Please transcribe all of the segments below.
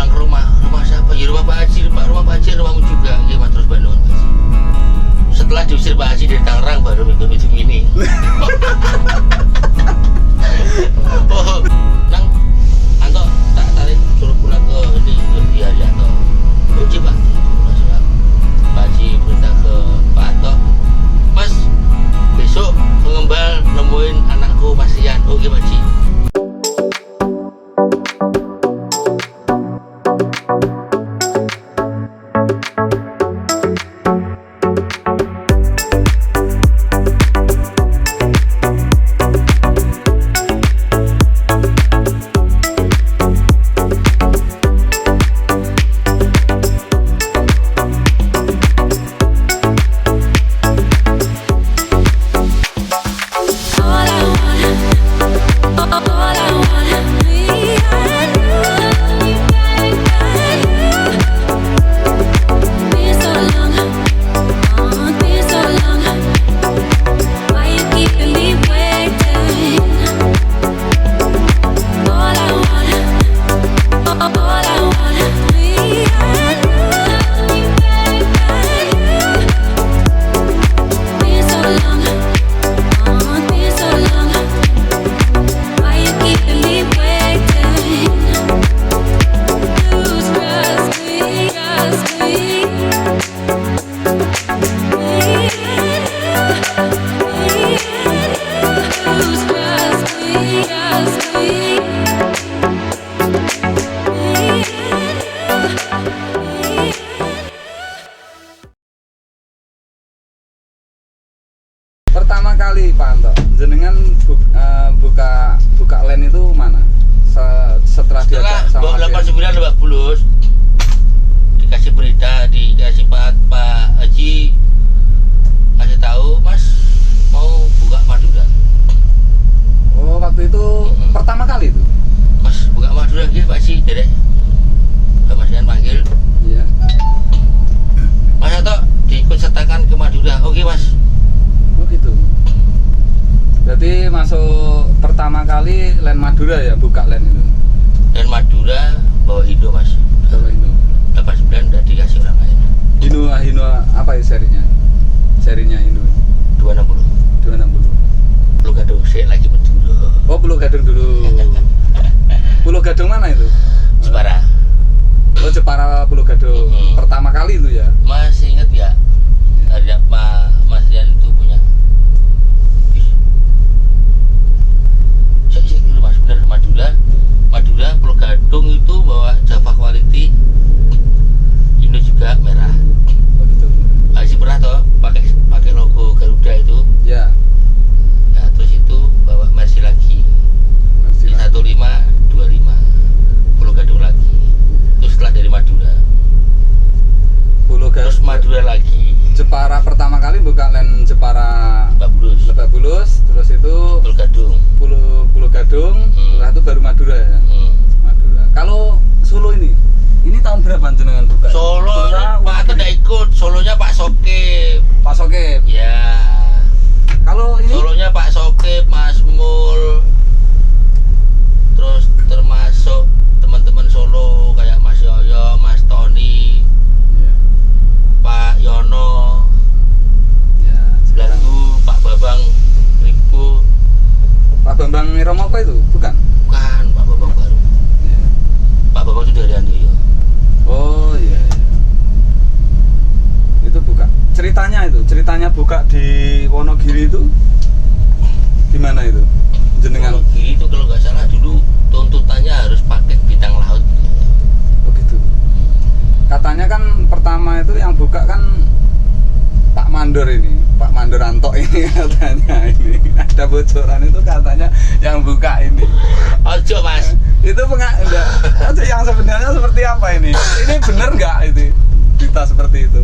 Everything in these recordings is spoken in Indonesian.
pulang ke rumah siapa? Ya rumah Pak Haji, rumah Pak Haji, rumahmu juga. Iya mas, terus Bandung Pak Haji. Setelah diusir Pak Haji dari Tangerang baru itu ini. Oh, nang Anto tak tarik suruh pulang ke ini di Haryanto. Oke Pak, langsung Pak Haji perintah ke Pak Anto. Mas, besok pengembal nemuin anakku Mas Rian. Oke Pak Haji. Pertama kali Pak Anto, jenengan buka len itu mana? Setelah diajak sama 89 Lebak Bulus dikasih berita, dikasih Pak Haji kasih tahu Mas mau buka Madura. Oh waktu itu pertama kali itu? Mas buka Madura gitu Pak Haji, dedek Mas Rian panggil. Iya. Mas Anto diikut sertakan ke Madura. Oke Mas. Oh gitu. Berarti masuk pertama kali len Madura ya, buka len itu. Dan Madura bawa Indo Mas. Bawa Indo. 89 udah dikasih orang lain. Hino apa ya serinya? Serinya Hino 260. 260. Pulau Gadung sih lagi Madura. Oh Pulau Gadung dulu. Pulau Gadung mana itu? Jepara. Oh Jepara Pulau Gadung. Pertama kali itu ya. Masih inget ya? Ada Mas Rian itu punya. Saya dulu Mas, bener Madura Pulau Gadung itu bawa Java Quality. Indo juga merah. Oh gitu. Masih pernah toh pakai logo Garuda itu. Ya. Nah, terus itu bawa Mercy lagi. Mercy lagi. 1525 Pulau Gadung lagi. Itu setelah dari Madura. Pulau Gadung. Terus Madura lagi. Jepara pertama kali buka len Jepara Lebak Bulus, terus itu Pulau Gadung. Pulau Gadung, setelah itu baru Madura ya. Madura. Kalau Solo ini tahun berapa jenengan buka? Solo Pak Anto tidak ikut, Solonya Pak Sokip. Pak Sokip. Ya. Kalau ini Solonya Pak Sokip, Mas Mul. Terus termasuk teman-teman Solo kayak Mas Yoyo, Mas Tony, Pak Yono, ya, Belanggu, Pak Babang Ribu. Pak Bambang Romopo itu bukan? Bukan, Pak Babang baru. Ya. Pak Babang itu dari Andoyo. Oh iya, iya. Itu buka. Ceritanya buka di Wonogiri itu gimana itu? Jenengan Wonogiri itu kalau nggak salah dulu tuntutannya harus pakai bintang laut. Oh gitu. Katanya kan pertama itu yang buka kan Pak Mandor Anto ini katanya ini ada bocoran itu katanya yang buka ini. Ojo Mas. Itu yang sebenarnya seperti apa ini? Ini bener nggak itu berita seperti itu?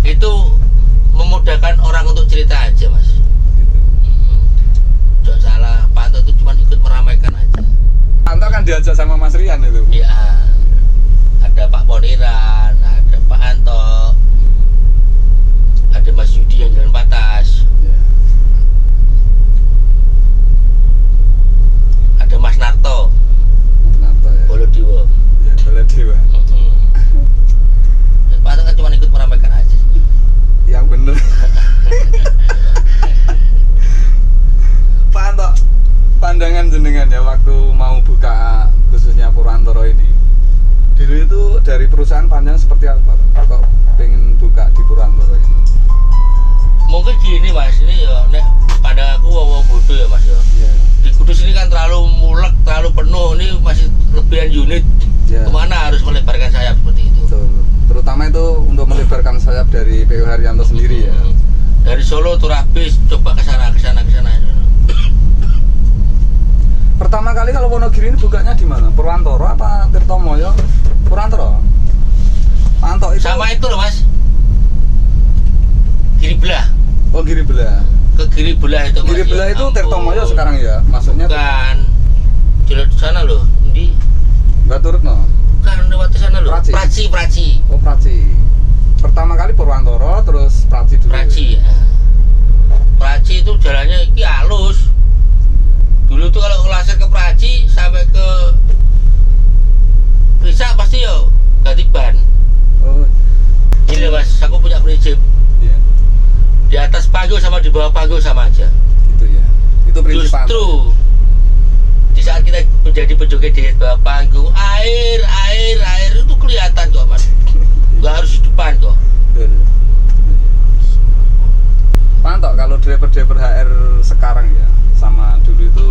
Itu memudahkan orang untuk cerita aja Mas. Gitu. Jangan salah, Pak Anto itu cuma ikut meramaikan aja. Anto kan diajak sama Mas Rian itu. Iya. Ada Pak Poniran, ada Pak Anto, ada Mas Yudi yang jalan patas, ada Mas Narto, Mas Narto ya. Bolodiwo. Ya, dari perusahaan panjang seperti apa Pak? Kok pengen buka di Purwantoro ini? Mungkin gini mas, ini ya nek pada aku wong bodoh ya mas ya. Iya. Di Kudus ini kan terlalu mulek, terlalu penuh, ini masih lebihan unit. Iya. Kemana harus melebarkan sayap seperti itu? Betul. Terutama itu untuk melebarkan sayap dari PU Haryanto sendiri ya. Dari Solo Turabis coba ke sana. Pertama kali kalau Wonogiri ini bukanya di mana? Purwantoro apa Tirtomoyo? Purwantoro. Pantok itu. Sama itu loh mas. Giri belah. Oh, Giri Belah. Ke Giri belah itu mas. Giri Belah Ya itu ampun. Tirtomoyo sekarang ya. Maksudnya Bukan. Jalan di sana loh. Di Mbak turut no. kan lewat sana loh. Praci. Praci. Oh, Praci. Pertama kali Purwantoro terus Praci dulu. Praci ya. Praci itu jalannya iki halus. Dulu tuh kalau ngelaser ke Praci sampai ke Risa pasti ya ganti ban. Oh, Ini loh, mas, aku punya prinsip. iya. Di atas panggung sama di bawah panggung sama aja. Itu ya. Itu prinsip Justru di saat kita menjadi pejoget di bawah panggung, air itu kelihatan kok mas. Nggak harus di depan kok. Betul. Pantok kalau driver HR sekarang ya sama dulu itu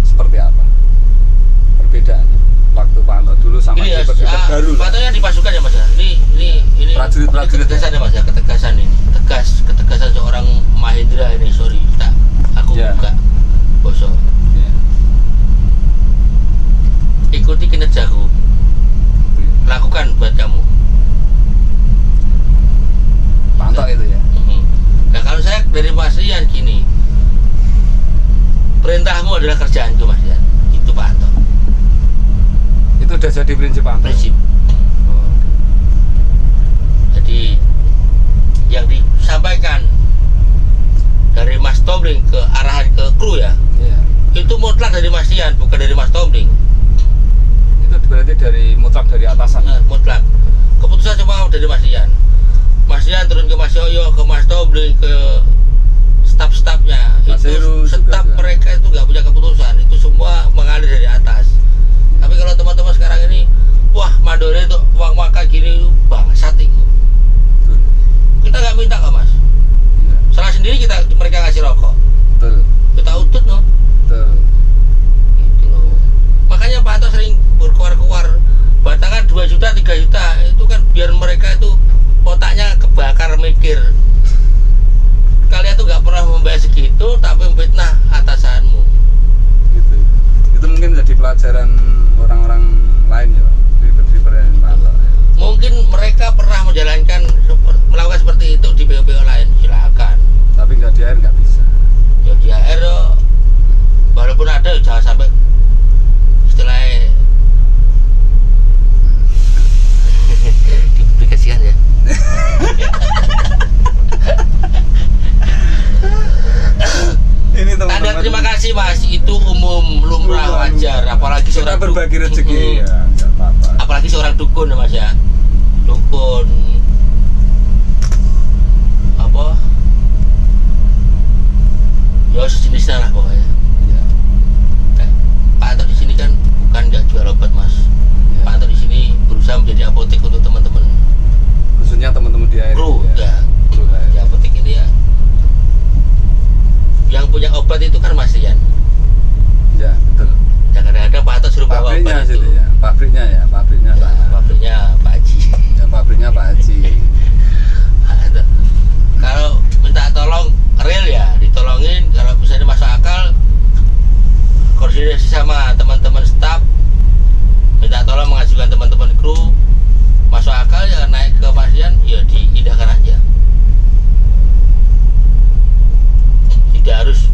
seperti apa perbedaannya waktu Pantok dulu sama Ini ya, driver baru lah. patoknya di pasukan ya mas ya. Ini Prajurit ketegasan ya mas ya, ketegasan ini, ketegasan seorang Mahendra ini. Sorry, tak aku Ya. buka bosok. Ya. Ikuti kinerjaku, lakukan buat kamu. Pantok itu ya. Nah kalau saya dari Mas Rian gini, perintahmu adalah kerjaanku Mas Rian, itu Pak Anto. Itu udah jadi prinsip Pantok. Prinsip. Oh. Jadi yang disampaikan dari Mas Tomling ke arahan ke kru ya, Iya. itu mutlak dari Mas Rian, bukan dari Mas Tomling. Itu berarti dari mutlak dari atasan. Mutlak. Keputusan cuma dari Mas Rian. Mas Rian turun ke Mas Yoyo, ke Mas Tomling, ke staf-stafnya. Mas Heru Itu juga staf kan? mereka itu nggak punya keputusan, itu semua mengalir dari atas. Tapi kalau teman-teman sekarang ini, wah mandornya itu uang makan gini, bangsat itu. Betul. Kita nggak minta kok mas. Iya. Salah sendiri mereka ngasih rokok. Betul. Kita utut no. Betul. Gitu loh. Makanya Pak Anto sering berkuar-kuar batangan 2 juta, 3 juta itu kan biar mereka itu otaknya kebakar mikir. Kalian tuh nggak pernah membayar segitu tapi memfitnah atasanmu. Gitu. Itu mungkin jadi pelajaran orang-orang lain ya Pak. Driver yang Pantok. Mungkin mereka pernah melakukan seperti itu di PO-PO lain, silakan. Tapi nggak di air nggak bisa. Ya di HR walaupun ada jangan sampai istilahnya dipublikasikan ya. Ini Tanda teman-teman. terima kasih mas, itu umum lumrah wajar, apalagi kita seorang berbagi rezeki Mm-mm. ya, nggak apa-apa. Apalagi seorang dukun ya mas ya, dukun apa ya sejenisnya lah pokoknya. Iya. Kayak Pak Anto di sini kan bukan nggak jual obat mas, Iya. Pak Anto di sini berusaha menjadi apotek untuk teman-teman Khususnya teman-teman di air. kru ya. Kru lah Di ya. apotek ini ya, yang punya obat itu kan Mas Rian. Ya, betul. Ya kadang-kadang Pak Anto suruh bawa Pabriknya obat sih itu. ya. Pabriknya ya, pabriknya Ya, sana. pabriknya Pak Haji. Ya, pabriknya Pak Haji. Pak Anto. Kalau minta tolong real ya ditolongin, kalau misalnya masuk akal koordinasi sama teman-teman staf, minta tolong mengajukan teman-teman kru, masuk akal ya naik ke Mas Rian ya diindahkan aja. Tidak harus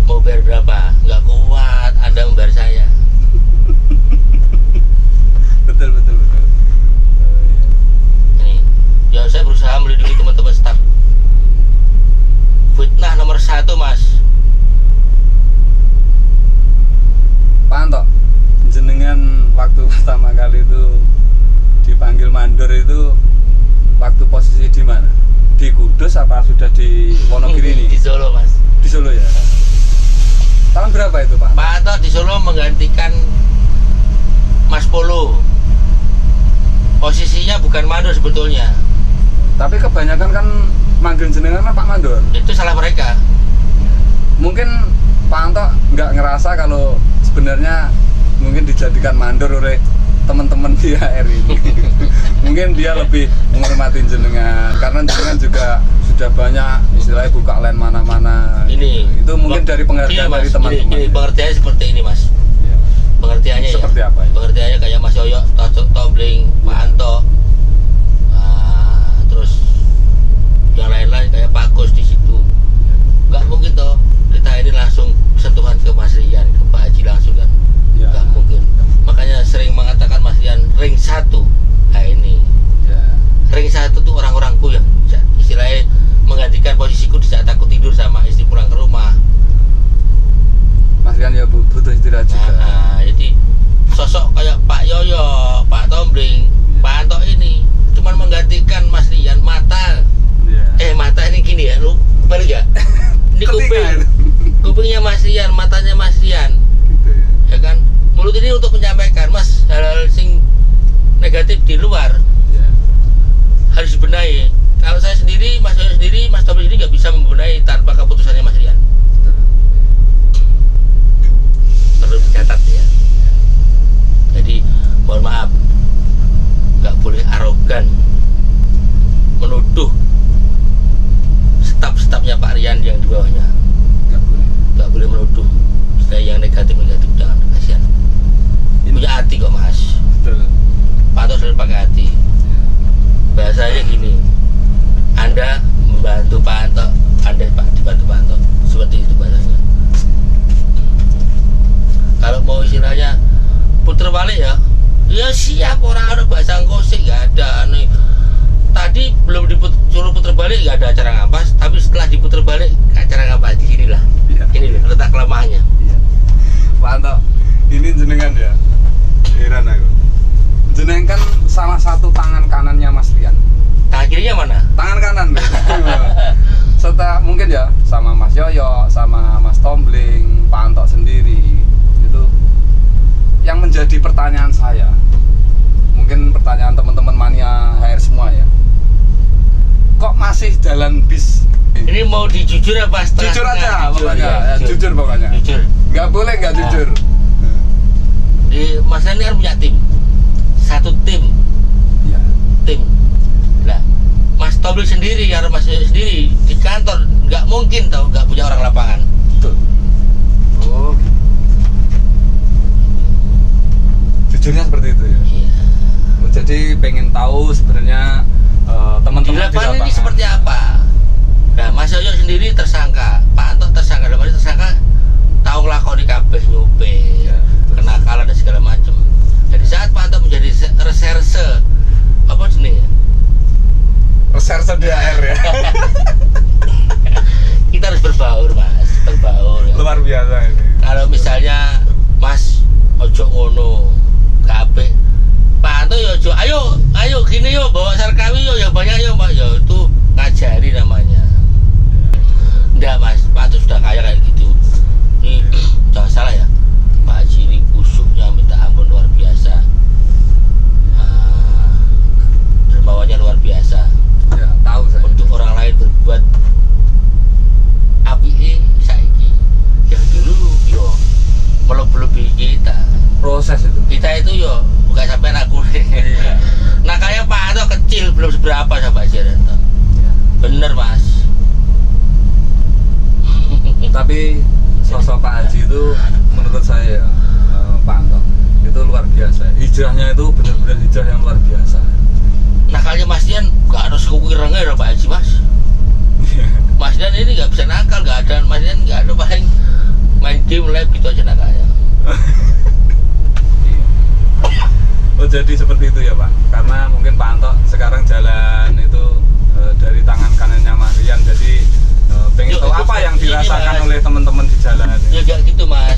mau bayar berapa, nggak kuat Anda membayar saya. Betul, betul, betul. Oh, iya. Ini ya saya berusaha melindungi teman-teman staf. Fitnah nomor 1 mas. Pak Anto, jenengan waktu pertama kali itu dipanggil mandor itu waktu posisi di mana? Di Kudus apa sudah di Wonogiri ini? Di Solo mas. Di Solo ya. Tahun berapa itu Pak? Pak Anto di Solo menggantikan Mas Polo. saya bukan mandor sebetulnya. Tapi kebanyakan kan manggil jenengan Pak Mandor. Itu salah mereka. Mungkin Pak Anto nggak ngerasa kalau sebenarnya mungkin dijadikan mandor oleh teman-teman di HR ini. Mungkin dia lebih menghormati jenengan karena jenengan juga sudah banyak istilahnya buka line mana-mana. Ini itu mungkin dari penghargaan Mas, dari teman-teman. Ini pengertiannya seperti ini Mas. Iya. Pengertiannya Seperti ya. apa ya? Pengertiannya kayak Mas Yoyo, Tobling, Pak Anto, terus yang lain-lain kayak Pak Kus di situ. Nggak mungkin toh kita ini langsung sentuhan ke Mas Rian, ke Pak Haji langsung kan. Ya. Nggak mungkin. Makanya sering mengatakan Mas Rian ring 1. Nah ini Ya. ring 1 tuh orang-orangku yang istilahnya menggantikan posisiku di saat aku tidur sama istri pulang ke rumah. Mas Rian ya butuh istirahat juga. Nah, jadi sosok kayak Pak Yoyo, Pak Tombling, Pak Anto ini cuman menggantikan Mas Rian mata. Iya. Mata ini gini ya, lu balik ya. Ini kuping, kupingnya Mas Rian, matanya Mas Rian, Gitu ya. ya kan. Mulut ini untuk menyampaikan Mas hal-hal sing negatif di luar Iya. harus dibenahi. Kalau saya sendiri, Mas Yoyo sendiri, Mas Tombling sendiri nggak bisa membenahi tanpa keputusannya Mas Rian. Betul. Perlu dicatat ya. Jadi mohon maaf, nggak boleh arogan menuduh staf-stafnya Pak Rian yang di bawahnya. Nggak boleh menuduh saya yang negatif, jangan, kasihan. Punya hati kok Mas. Betul. Pak Anto selalu pakai hati. Iya. Bahasanya gini, Anda membantu Pak Anto, Anda dibantu Pak Anto, seperti itu bahasanya. Kalau mau istilahnya puter balik ya siap, orang ada bahasa ngkosik nggak ada nih. Tadi belum suruh puter balik nggak ada acara ngampas, tapi setelah diputer balik acara ngampas di sinilah. Iya. Ini loh letak kelemahannya. Iya. Pak Anto, ini jenengan ya. Heran aku. Jenengan kan salah satu tangan kanannya Mas Rian. Tangan kirinya mana? Tangan kanan deh. Serta mungkin ya sama Mas Yoyo, sama Mas Tombling, Pak Anto sendiri. Itu yang menjadi pertanyaan saya. Mungkin pertanyaan teman-teman mania HR semua ya. Kok masih jalan bis? Ini mau dijujur apa setengah? Jujur aja pokoknya. Ya, Jujur pokoknya. Jujur. Nggak boleh nggak Nah. jujur. Di Mas Rian ini kan punya tim, satu tim. Iya. Tim. Nah, Mas Tombling sendiri, ya Mas Yoyo sendiri di kantor nggak mungkin tau nggak punya orang lapangan. Betul. Oh. Jujurnya seperti itu ya. Iya. Jadi pengen tahu sebenarnya Di teman-teman lapangan ini seperti apa? Nah, Mas Yoyo sendiri tersangka, Pak Anto tersangka, dalam tersangka tahu ngelakoni kabeh nyupe, Ya, betul. kenakalan dan segala macam. Jadi saat Pak Anto menjadi reserse apa jenisnya? Reserse DHR ya. Kita harus berbaur Mas, berbaur ya. Luar biasa ini. Kalau misalnya Mas ojo ngono kabeh, Pak Anto ya ojo ayo gini yo bawa sarkawi yo ya banyak yo Pak yo, itu ngajari namanya. Enggak Mas, Pak Anto sudah kaya kayak gitu. Ini jangan salah ya, Pak Haji ini kusuknya minta ampun luar biasa. Dermawannya luar biasa. Ya, tahu saya. Untuk orang lain berbuat api saiki, yang dulu yo melebihi kita. Proses itu. Kita itu yo bukan sampai aku. Iya. Nah kayak Pak Anto kecil belum seberapa sama Pak Jaranto. Ya. Bener Mas. Tapi sosok Pak Haji itu menurut saya Pak Anto itu luar biasa. Hijrahnya itu benar-benar hijrah yang luar biasa. Nah kali Mas Dian gak harus kukirengnya ya Pak Haji Mas. Mas Dian ini gak bisa nakal, gak ada Mas Dian gak ada paling main game live gitu aja nakalnya. Oh jadi seperti itu ya Pak. Karena mungkin Pak Anto sekarang jalan itu dari tangan kanannya Mas Rian. Jadi pengen Yuk, tahu itu apa yang ini, dirasakan Mas. oleh teman-teman di jalan. Ya gak gitu Mas.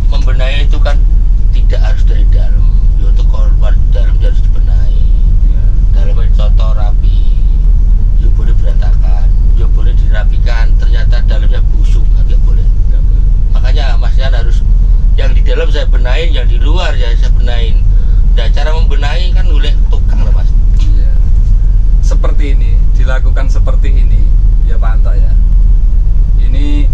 Membenahi itu kan tidak harus dari dalam. Ya itu kalau dari dalam harus dibenahi. Ya. Dalamnya dicotor rapi. Ya boleh berantakan. Ya boleh dirapikan. Ternyata dalamnya busuk kan gak boleh. Nggak boleh. Makanya Mas Rian harus yang di dalam saya benahin, yang di luar ya saya benahin. Dan cara membenahi kan oleh tukang lah Mas. dilakukan seperti ini ya Pak Anto ya, ini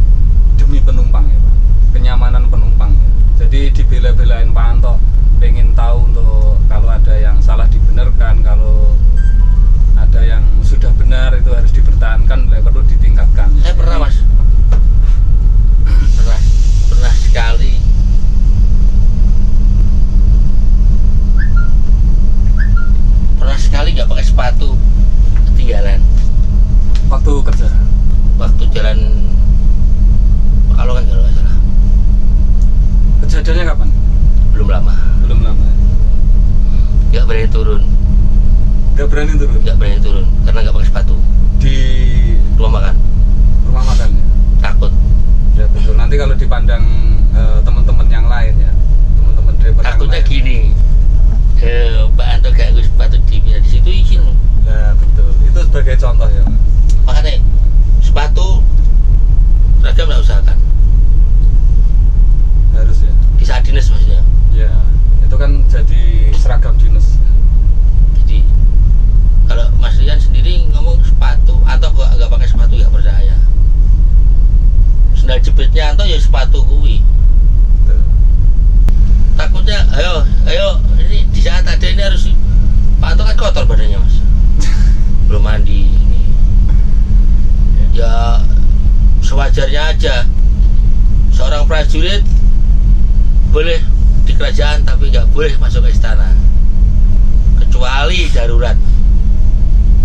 demi penumpang ya Pak, kenyamanan penumpang ya. Jadi dibela-belain Pak Anto pengen tahu untuk kalau ada yang salah dibenarkan, kalau ada yang sudah benar itu harus dipertahankan, perlu ditingkatkan. Saya pernah mas, pernah sekali nggak pakai sepatu ketinggalan Waktu kerja. waktu jalan Pekalongan kalau nggak salah. Kejadiannya kapan? Belum lama, nggak berani turun karena nggak pakai sepatu Di rumah makan, rumah makan ya? takut. Ya betul, nanti kalau dipandang teman-teman yang lain ya, teman-teman driver Takutnya yang lain. gini, Pak Anto gak nggak sepatu di situ izin. Ya betul, itu sebagai contoh ya Pak. Makanya sepatu seragam nggak usahakan Harus ya. di saat dinas maksudnya. Ya, itu kan jadi seragam dinas. Jadi kalau Mas Rian sendiri ngomong sepatu atau nggak pakai sepatu nggak percaya. Sendal jepitnya atau ya sepatu kuwi. Betul. Takutnya ayo ini di saat ada ini harus Pak Anto kan kotor badannya mas, belum mandi ini. Ya sewajarnya aja seorang prajurit boleh di kerajaan tapi nggak boleh masuk ke istana kecuali darurat.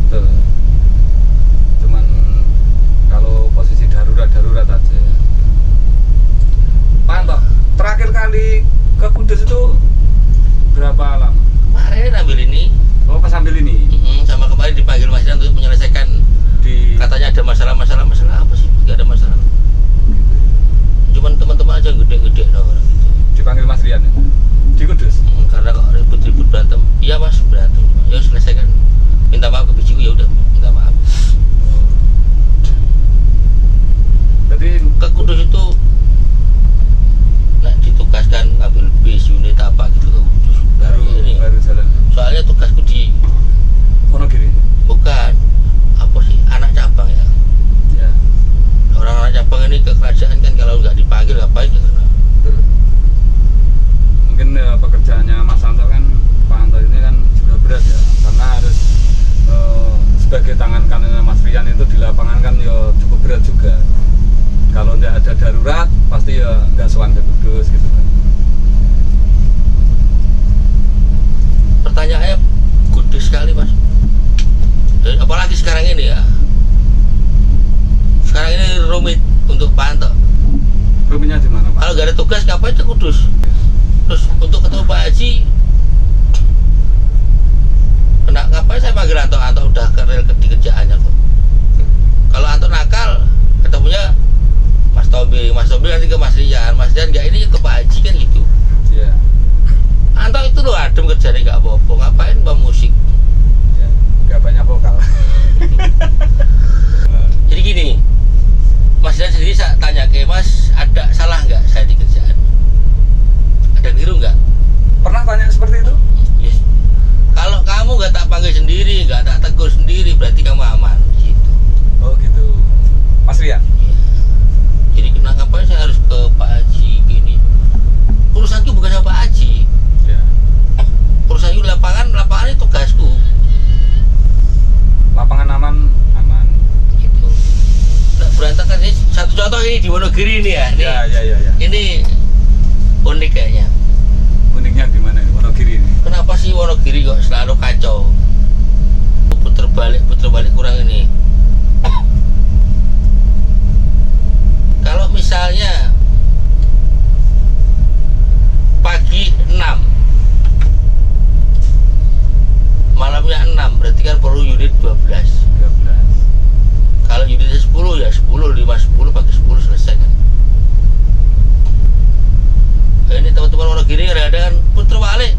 Betul. Cuman kalau posisi darurat aja. Pak Anto, terakhir kali ke Kudus itu berapa lama? Kemarin ambil ini, Oh, pas ambil ini sama kemarin dipanggil Mas Rian untuk menyelesaikan. di Katanya ada masalah apa sih? Nggak ada masalah. Cuman teman-teman aja yang gede-gede no, orang gitu. dipanggil Mas Rian ya? Di Kudus. Karena kok ribut-ribut berantem. Iya mas, berantem. Ya selesaikan. Minta maaf ke bijiku, ya udah minta maaf. Jadi Ke Kudus itu nah ditugaskan ngambil bis unit apa gitu ke Kudus. baru jalan. Soalnya tugasku di Wonogiri. bukan apa sih anak cabang ya. Ya. Orang anak cabang ini ke kerajaan kan kalau nggak dipanggil ngapain ya karena Betul. Mungkin pekerjaannya Mas Anto kan, Pak Anto ini kan juga berat ya, karena harus sebagai tangan kanannya Mas Rian itu di lapangan kan ya cukup berat juga. Kalau tidak ada darurat pasti ya nggak sowan ke Kudus gitu kan. pertanyaannya gede sekali mas. Dan apalagi sekarang ini ya. Sekarang ini rumit untuk Pak Anto. Rumitnya di mana Pak? Kalau nggak ada tugas ngapain ke Kudus? Terus untuk ketemu Pak Haji, ngapain saya panggil Anto? Anto udah kerel di kerjaannya kok. Kalau Anto nakal, ketemunya Mas Tombil nanti ke Mas Rian nggak ini ke Pak Haji kan gitu. Iya. Anto itu loh adem kerjanya nggak apa-apa, ngapain mbak musik? Ya, nggak banyak vokal. Jadi gini, Mas Rian sendiri saya tanya ke Mas, ada salah nggak saya di kerjaan? Ada biru nggak? Pernah tanya seperti itu? Yes. Kalau kamu nggak tak panggil sendiri, nggak tak tegur sendiri, berarti kamu aman gitu. Oh gitu. Mas Rian? Ya. Jadi kenapa saya harus ke Pak Haji gini? Urusanku bukan sama Pak Haji. Ya. Urusanku lapangan itu tugasku. Lapangan aman. Gitu. Nah, berantakan ini satu contoh ini di Wonogiri ini ya. Nih, Ya. Ini unik kayaknya. Uniknya di mana ini? Wonogiri ini. Kenapa sih Wonogiri kok selalu kacau? Puter balik kurang ini. Kalau misalnya pagi 6 malamnya 6 berarti kan perlu unit 12. 13. Kalau unitnya 10 ya 10, 5, 10 pagi 10 selesai kan. Ini teman-teman Wonogiri kadang-kadang puter balik.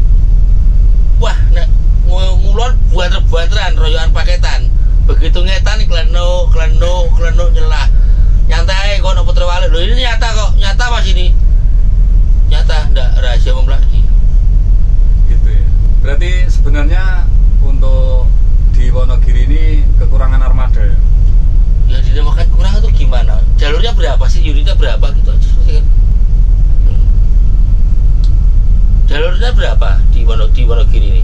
Wah, nek ngulon buanter-buanteran royokan paketan. Begitu ngetan kleno nyelah. Nyantai kok puter balik. Loh ini nyata Mas ini. Nyata ndak rahasia umum lagi. Gitu ya. Berarti sebenarnya untuk di Wonogiri ini kekurangan armada ya. Ya dinamakan kurang itu gimana? Jalurnya berapa sih? Unitnya berapa gitu aja sih kan? Jalurnya berapa di Wonogiri ini?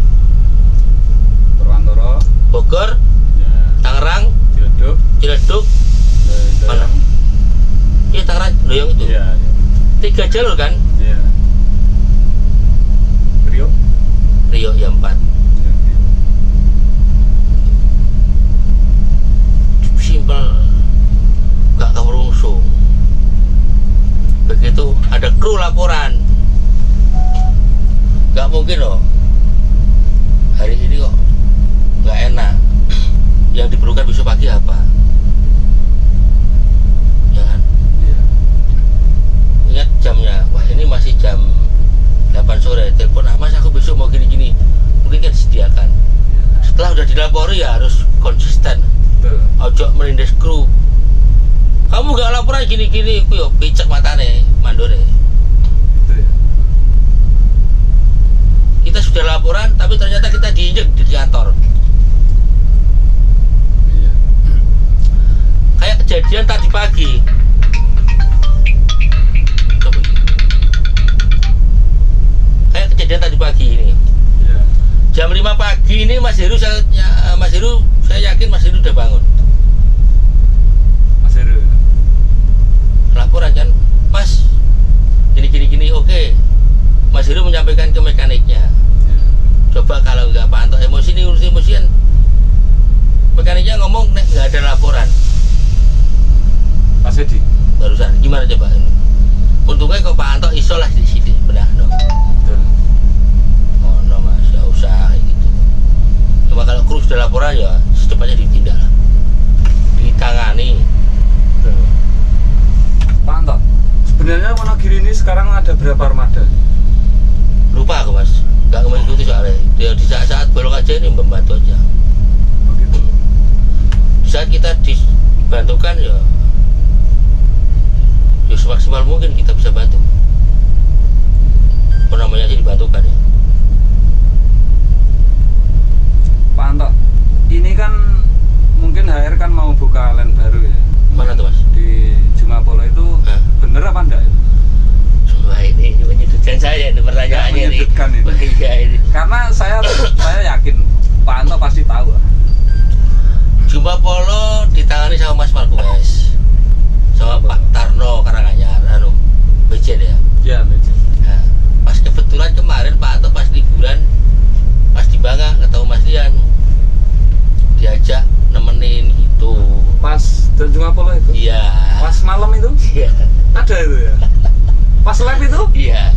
Purwantoro, Bogor, ya, Tangerang, Ciledug, Ciledug, mana? Iya Tangerang, Doyong itu. Iya, iya. 3 jalur kan? Iya. Priok. Rio ya 4. Ya, Priok. Simpel, gak kemerungsung. Begitu ada kru laporan, gak mungkin loh. Hari ini kok gak enak. Yang diperlukan besok pagi apa? Ya kan? Iya. Ingat jamnya. Wah ini masih jam 8 sore. Telepon, ah mas aku besok mau gini-gini. Mungkin kan disediakan. Setelah udah dilapori ya harus konsisten. Betul. Ojo menindas kru. Kamu gak laporan gini-gini, aku yo picek matane, mandore. Itu ya. Kita sudah laporan, tapi ternyata kita diinjek di kantor. Iya. Kayak kejadian tadi pagi. Coba. Kayak kejadian tadi pagi ini. Iya. Jam 5 pagi ini Mas Heru saya yakin Mas Heru udah bangun. Mas Heru. Laporan kan, Mas, gini, oke. Mas Heru menyampaikan ke mekaniknya. Iya. Coba kalau nggak Pak Anto emosi nih, urus emosian. Mekaniknya ngomong nek nggak ada laporan. Mas Edi. Barusan, gimana coba ini? Untungnya kok Pak Anto iso lah di sini, benar no. Betul. Oh no Mas, nggak usah kayak gitu. Cuma kalau kru sudah laporan ya secepatnya ditindak lah, ditangani. Betul. Pak Anto, sebenarnya Wonogiri ini sekarang ada berapa armada? Lupa aku Mas, nggak mengikuti soalnya. Dia di saat-saat bolong aja ini membantu aja. Oh gitu. Di saat kita dibantukan ya semaksimal mungkin kita bisa bantu. Apa namanya sih dibantukan ya. Pak Anto, ini kan mungkin HR kan mau buka line baru ya. Mana tuh Mas? Di Jumapolo itu Hah? bener apa enggak itu? Wah ini menyudutkan saya ini pertanyaannya nih. Menyudutkan ini. Wah, iya ini. Karena saya yakin Pak Anto pasti tahu lah. Jumapolo ditangani sama Mas Markues, sama Pak Tarno Karanganyar, Bejen ya. Iya, betul. Nah, pas kebetulan kemarin Pak Anto pas liburan, pas di Bangka ketemu Mas Lian, diajak nemenin gitu. Pas di Jumapolo itu? Iya. Pas malam itu? Iya. Ada itu ya? Pas live itu? Iya.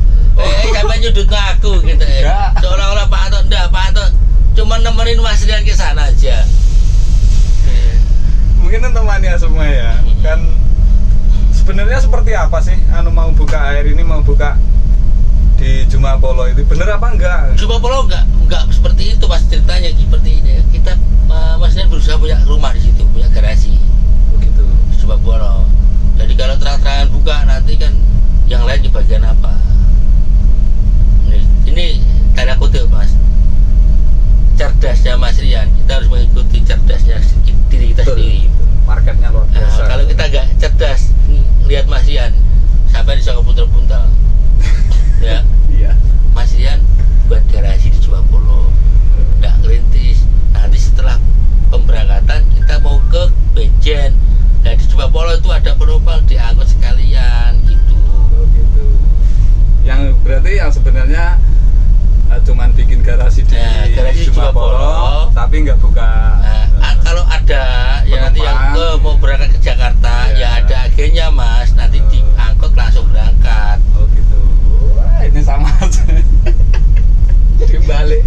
Sampai nyudut aku gitu ya. Enggak. Seolah-olah Pak Anto cuma nemenin Mas Lian ke sana aja. Mungkin temannya semua ya. Kan sebenarnya seperti apa sih mau buka air ini, mau buka di Jumapolo itu bener apa enggak? Jumapolo enggak seperti itu Mas, ceritanya seperti ini. Kita Mas Lian berusaha punya rumah di situ, punya garasi. Begitu. Jumapolo. Jadi kalau terang-terangan buka nanti kan yang lain di bagian apa? Ini tanda kutip Mas. Cerdasnya Mas Rian, kita harus mengikuti cerdasnya diri kita sendiri. Marketnya luar biasa. Nah, kalau kita nggak cerdas lihat Mas Rian, sampai bisa kepuntal-puntal. Ya, Iya. Mas Rian buat garasi di Jumapolo, nggak ngerintis. Nanti setelah pemberangkatan kita mau ke Bejen. Nah di Jumapolo itu ada penumpang diangkut sekalian gitu. Oh gitu. Yang berarti yang sebenarnya cuman bikin garasi di garasi Jumapolo, tapi nggak buka. Kalau ada ya nanti yang mau berangkat ke Jakarta, ya ada agennya Mas, nanti diangkut langsung berangkat. Oh gitu. Wah ini sama aja. Jadi balik.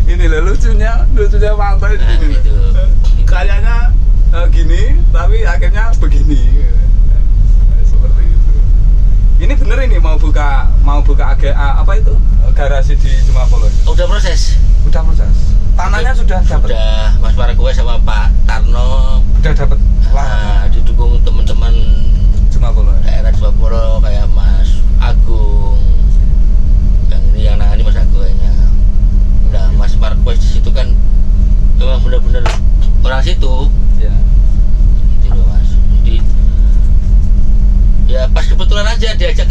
Ini loh lucunya pantai Nah, ini. gitu. Kayaknya gini, tapi akhirnya begini. Seperti itu. Ini bener ini mau buka apa itu garasi di Jumapolo. Udah proses. Udah proses. Tanahnya sudah dapat. Udah Mas Markues sama Pak Tarno Udah dapat. didukung teman-teman Jumapolo. daerah Jumapolo kayak Mas Agung. Yang ini yang nangani Mas Agung kayaknya. Udah Mas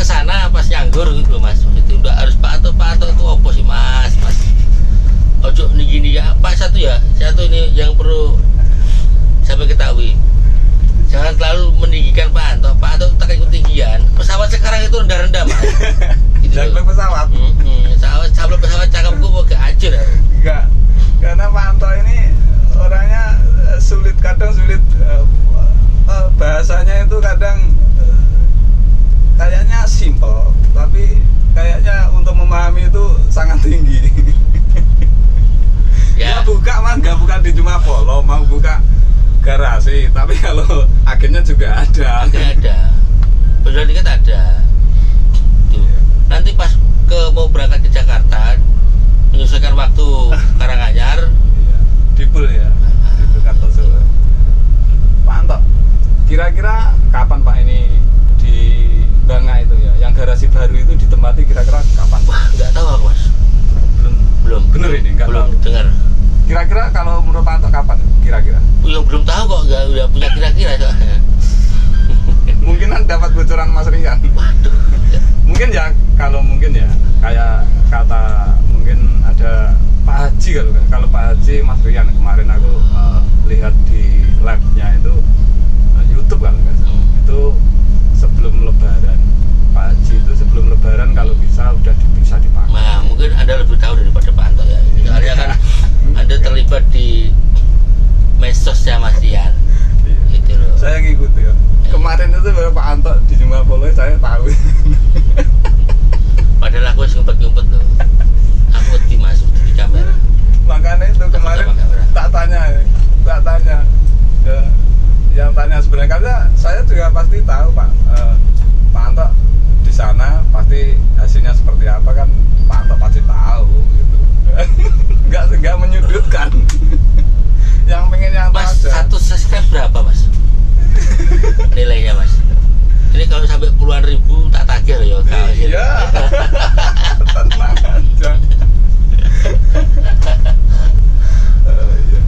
sana pas nyanggur gitu loh mas. Itu udah harus Pak Anto itu opo sih mas. Ojo nih gini ya. Satu ini yang perlu sampai ketahui. Jangan terlalu meninggikan Pak Anto tak ketinggian. Pesawat sekarang itu rendah-rendah mas. Gitu Jangan loh. pesawat. Pesawat cakepku kok gak acur ya. Enggak. Karena Pak Anto ini orangnya kadang sulit bahasanya itu kadang kayaknya simple, tapi kayaknya untuk memahami itu sangat tinggi. Ya. Dia buka mah nggak buka di Juma Polo, mau buka garasi, tapi kalau agennya juga ada. Ada. Perusahaan tiket ada. Tuh. Nanti pas mau berangkat ke Jakarta, menyesuaikan waktu Karanganyar. Iya, di pool ya, di pool Kartosuro. Pak Anto, kira-kira kapan Pak ini di Banga itu ya, yang garasi baru itu ditempati kira-kira kapan? Wah, nggak tahu aku mas. Belum. Bener ini, nggak belum tahu. dengar. Kira-kira kalau menurut Pak Anto kapan? Kira-kira? Yang belum tahu kok, nggak udah punya kira-kira soalnya. Mungkin kan dapat bocoran Mas Rian. Waduh. Mungkin ya, kalau mungkin ya, kayak kata mungkin ada Pak Haji kalau Pak Haji Mas Rian kemarin aku lihat di labnya itu YouTube kalau nggak salah. Itu sebelum Lebaran. Pak Haji itu sebelum Lebaran kalau bisa udah bisa dipakai. Nah, mungkin Anda lebih tahu daripada Pak Anto ya. Soalnya kan Anda terlibat di medsosnya Mas Rian. Iya. Gitu loh. Saya ngikut ya. Kemarin itu baru Pak Anto di Juma Polo saya tahu. Padahal aku ngumpet-ngumpet loh. Aku wedi masuk di kamera. Makanya itu kemarin tak tanya ya, yang tanya sebenarnya karena saya juga pasti tahu Pak Anto di sana pasti hasilnya seperti apa kan Pak Anto pasti tahu gitu. nggak menyudutkan. Yang pengen yang tahu Mas, aja. satu subscribe berapa mas? Nilainya mas? Ini kalau sampai puluhan ribu tak tagih loh ya. Iya. Tenang aja. Iya.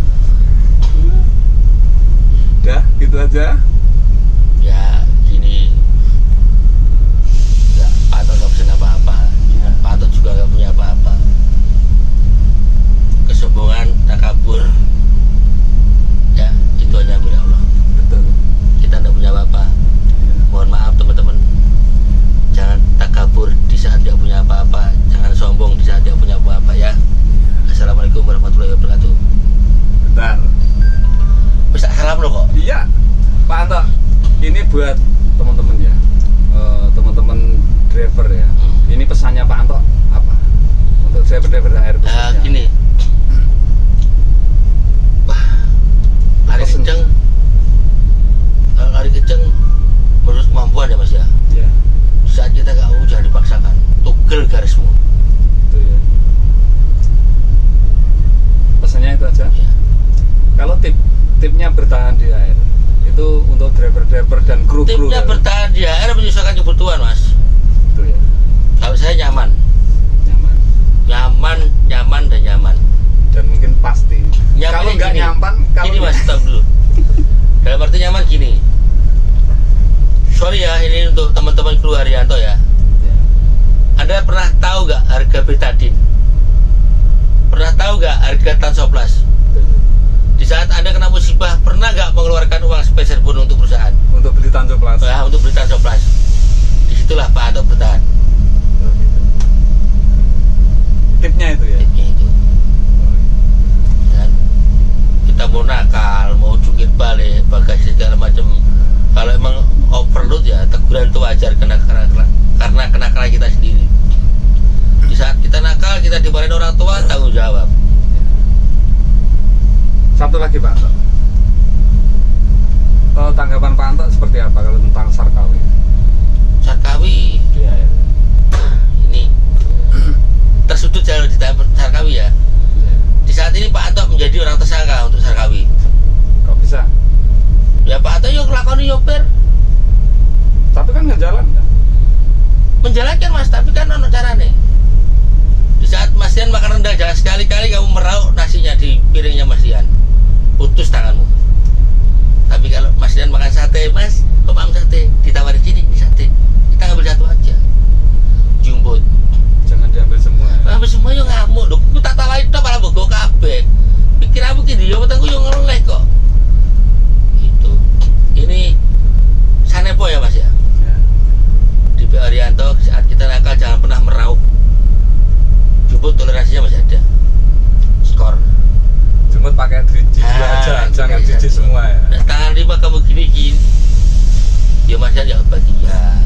Udah, gitu aja. Ya gini. Nggak, Pak Anto nggak pesen apa-apa. Pak Anto juga nggak punya apa-apa. Kesombongan, takabur. Ya, itu hanya milik Allah. Betul. Kita nggak punya apa-apa. Mohon maaf teman-teman. Jangan takabur di saat tidak punya apa-apa. Jangan sombong di saat tidak punya apa-apa ya. Assalamualaikum warahmatullahi wabarakatuh. Bentar. Bisa salam lo kok. Iya, Pak Anto. Ini buat teman-teman ya, teman-teman driver ya. Ini pesannya Pak Anto apa? Untuk driver air Nah, khususnya. gini. Wah, lari Pesen. kenceng. Kalau lari kenceng menurut kemampuan ya mas ya. Iya, Saat kita nggak mau jangan dipaksakan. Tugel garismu. itu ya. Pesannya itu aja. Ya. Kalau tipnya bertahan di air itu untuk driver dan kru Timnya bertahan di air menyesuaikan kebutuhan mas. itu ya, Kalau saya nyaman, nyaman dan nyaman. dan mungkin pasti. Nyamannya Kalau nggak gini. nyaman, Gini mas, stop dulu. Dalam arti nyaman gini. Sorry ya, ini untuk teman-teman kru Haryanto ya. Ya. Anda pernah tahu nggak harga betadine? Pernah tahu nggak harga Tansoplas? Betul. Di saat Anda kena musibah, pernah nggak mengeluarkan uang spesial pun untuk perusahaan? Untuk beli Tansoplas. Nah, untuk beli Tansoplas. Disitulah Pak Anto bertahan. Oh, gitu. Tipnya itu ya. Tipnya itu. Dan kita mau nakal, mau jungkir balik, bagasi segala macam. Kalau emang overload ya teguran itu wajar karena kenakalan kita sendiri. Di saat kita nakal, kita dimarahin orang tua, tanggung jawab. Satu lagi Pak Anto. Tanggapan Pak Anto seperti apa kalau tentang Sarkawi Sarkawi di air? ini tersudut jalur di Sarkawi ya. Di saat ini Pak Anto menjadi orang tersangka untuk Sarkawi. Kok bisa? Ya Pak Anto yuk lakoni nyopir, Tapi kan nggak jalan. menjalankan mas, tapi kan ono carane. Di saat Mas Dian makan rendang, jangan sekali-kali kamu meraup nasinya di piringnya Mas Dian, putus tanganmu. Tapi kalau Mas Dian makan sate, mas, kok paham sate, ditawarin sini, ini sate, kita ambil satu aja. ya kebagian.